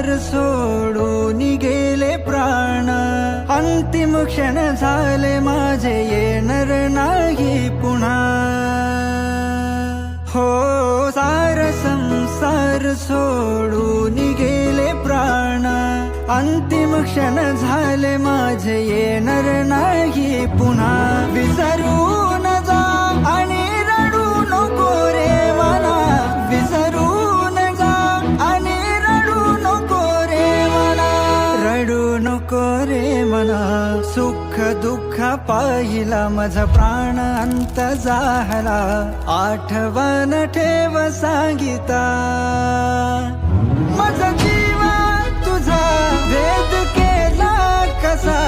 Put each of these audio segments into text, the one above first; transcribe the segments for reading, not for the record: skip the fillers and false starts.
संसार सोडून गेले प्राण, अंतिम क्षण झाले माझे येणार नाही पुन्हा. हो सार संसार सोडून गेले प्राण, अंतिम क्षण झाले माझे येणार नाही पुन्हा. विसरून जा आणि रडू नको रे मना, विसरून जा आणि रडू नको रे मना, रडू नको रे मना. सुख दुःख पाहिला माझा प्राण अंत झाला, आठवण ठेव सांगिता. माझा जीवा तुझा भेद केला कसा,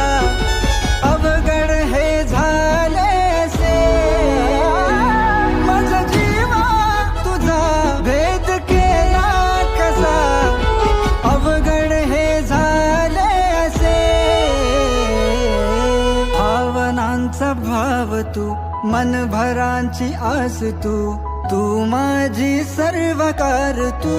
अवघड हे झाले से. माझा जीवा तुझा भेद केला कसा, अवघड हे झाले असे. भावनांचा भाव तू, मनभरांची आस तू, तू माझी सर्वकार तू.